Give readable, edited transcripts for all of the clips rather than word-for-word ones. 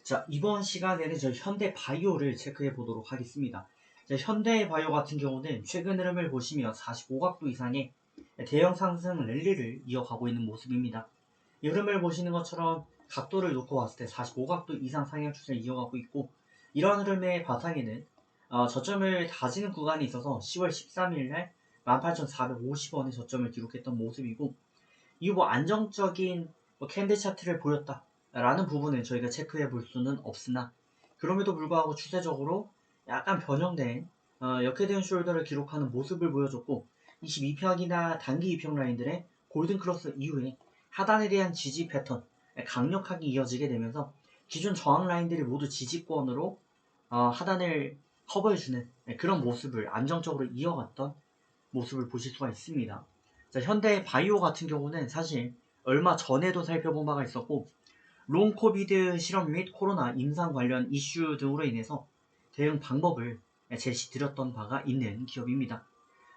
자, 이번 시간에는 저 현대바이오를 체크해 보도록 하겠습니다. 자, 현대바이오 같은 경우는 최근 흐름을 보시면 45각도 이상의 대형 상승 랠리를 이어가고 있는 모습입니다. 이 흐름을 보시는 것처럼 각도를 놓고 봤을 때 45각도 이상 상향 추세를 이어가고 있고, 이러한 흐름의 바탕에는 저점을 다지는 구간이 있어서 10월 13일날 18,450원의 저점을 기록했던 모습이고, 이후 안정적인 캔들 차트를 보였다 라는 부분은 저희가 체크해 볼 수는 없으나, 그럼에도 불구하고 추세적으로 약간 변형된 역회된 숄더를 기록하는 모습을 보여줬고, 22평이나 단기 2평 라인들의 골든 크로스 이후에 하단에 대한 지지 패턴 강력하게 이어지게 되면서 기존 저항 라인들이 모두 지지권으로 하단을 커버해주는 그런 모습을 안정적으로 이어갔던 모습을 보실 수가 있습니다. 자, 현대 바이오 같은 경우는 사실 얼마 전에도 살펴본 바가 있었고, 롱 코비드 실험 및 코로나 임상 관련 이슈 등으로 인해서 대응 방법을 제시드렸던 바가 있는 기업입니다.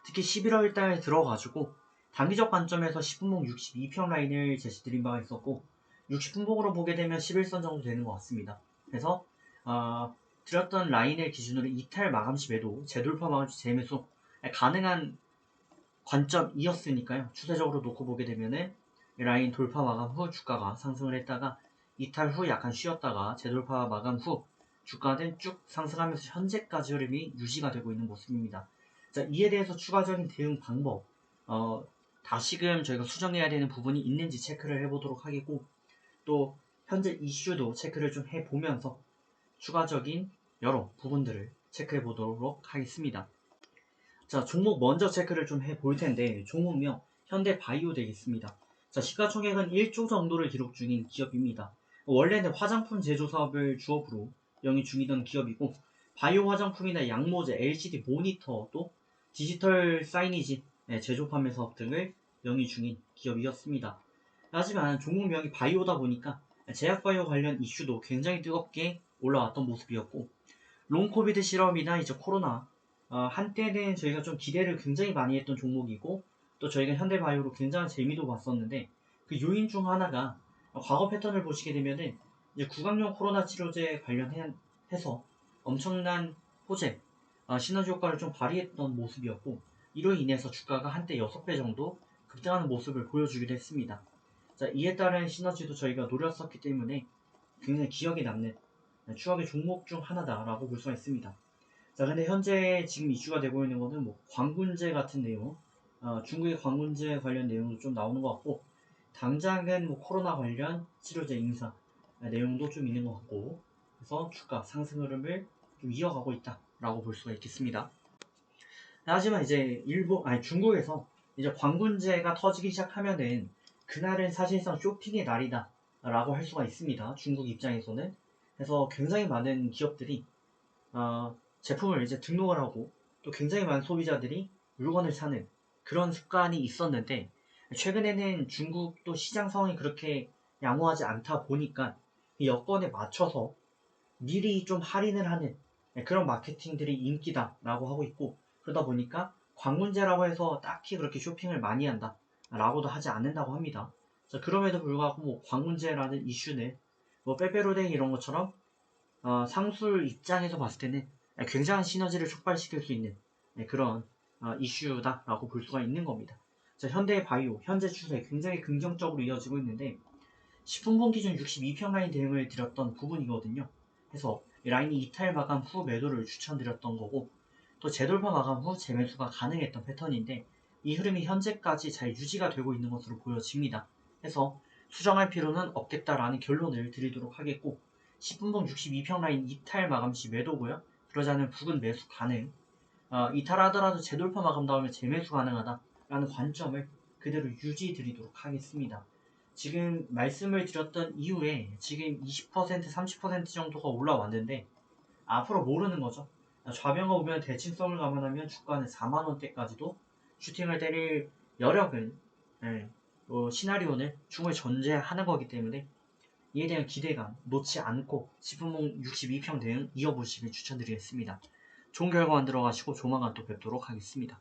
특히 11월달 들어가지고 단기적 관점에서 10분봉 62평 라인을 제시드린 바가 있었고, 60분봉으로 보게 되면 11선 정도 되는 것 같습니다. 그래서 드렸던 라인을 기준으로 이탈 마감시 매도, 재돌파 마감시 재매수 가능한 관점이었으니까요. 추세적으로 놓고 보게 되면은 라인 돌파 마감 후 주가가 상승을 했다가 이탈 후 약간 쉬었다가 재돌파 마감 후 주가는 쭉 상승하면서 현재까지 흐름이 유지가 되고 있는 모습입니다. 자, 이에 대해서 추가적인 대응 방법 다시금 저희가 수정해야 되는 부분이 있는지 체크를 해보도록 하겠고, 또 현재 이슈도 체크를 좀 해보면서 추가적인 여러 부분들을 체크해 보도록 하겠습니다. 자, 종목 먼저 체크를 좀 해볼 텐데, 종목명 현대바이오 되겠습니다. 자, 시가총액은 1조 정도를 기록 중인 기업입니다. 원래는 화장품 제조 사업을 주업으로 영위 중이던 기업이고, 바이오 화장품이나 양모제, LCD 모니터도 디지털 사이니지 제조 판매 사업 등을 영위 중인 기업이었습니다. 하지만 종목명이 바이오다 보니까 제약바이오 관련 이슈도 굉장히 뜨겁게 올라왔던 모습이었고, 롱코비드 실험이나 이제 코로나 한때는 저희가 좀 기대를 굉장히 많이 했던 종목이고, 또 저희가 현대바이오로 굉장한 재미도 봤었는데, 그 요인 중 하나가 과거 패턴을 보시게 되면은 이제 구강용 코로나 치료제 관련해서 엄청난 호재, 시너지 효과를 좀 발휘했던 모습이었고, 이로 인해서 주가가 한때 6배 정도 급등하는 모습을 보여주기도 했습니다. 자, 이에 따른 시너지도 저희가 노렸었기 때문에 굉장히 기억에 남는 추억의 종목 중 하나다라고 볼 수가 있습니다. 자, 근데 현재 지금 이슈가 되고 있는 거는 뭐 광군제 같은 내용, 중국의 광군제 관련 내용도 좀 나오는 것 같고, 당장은 뭐 코로나 관련 치료제 인사 내용도 좀 있는 것 같고, 그래서 주가 상승 흐름을 좀 이어가고 있다라고 볼 수가 있겠습니다. 하지만 이제 중국에서 이제 광군제가 터지기 시작하면은 그날은 사실상 쇼핑의 날이다라고 할 수가 있습니다. 중국 입장에서는. 그래서 굉장히 많은 기업들이 제품을 이제 등록을 하고, 또 굉장히 많은 소비자들이 물건을 사는 그런 습관이 있었는데, 최근에는 중국도 시장 상황이 그렇게 양호하지 않다 보니까 이 여건에 맞춰서 미리 좀 할인을 하는 그런 마케팅들이 인기다라고 하고 있고, 그러다 보니까 광문제라고 해서 딱히 그렇게 쇼핑을 많이 한다 라고도 하지 않는다고 합니다. 자, 그럼에도 불구하고 뭐 광문제라는 이슈는 뭐 빼빼로데이 이런 것처럼 상술 입장에서 봤을 때는 굉장한 시너지를 촉발시킬 수 있는 그런 이슈다라고 볼 수가 있는 겁니다. 자, 현대바이오 현재 추세 굉장히 긍정적으로 이어지고 있는데, 10분봉 기준 62평 라인 대응을 드렸던 부분이거든요. 그래서 라인이 이탈 마감 후 매도를 추천드렸던 거고, 또 재돌파 마감 후 재매수가 가능했던 패턴인데, 이 흐름이 현재까지 잘 유지가 되고 있는 것으로 보여집니다. 그래서 수정할 필요는 없겠다라는 결론을 드리도록 하겠고, 10분봉 62평 라인 이탈 마감 시 매도고요. 그러지 않으면 부근 매수 가능, 이탈하더라도 재돌파 마감 다음에 재매수 가능하다라는 관점을 그대로 유지 드리도록 하겠습니다. 지금 말씀을 드렸던 이후에 지금 20% 30% 정도가 올라왔는데, 앞으로 모르는 거죠. 좌변과 우변 대칭성을 감안하면 주가는 4만원대까지도 슈팅을 때릴 여력은 시나리오는 충분히 존재하는 거기 때문에, 이에 대한 기대감 놓지 않고 10분봉 62평 대응 이어보시길 추천드리겠습니다. 좋은 결과 만들어 가시고 조만간 또 뵙도록 하겠습니다.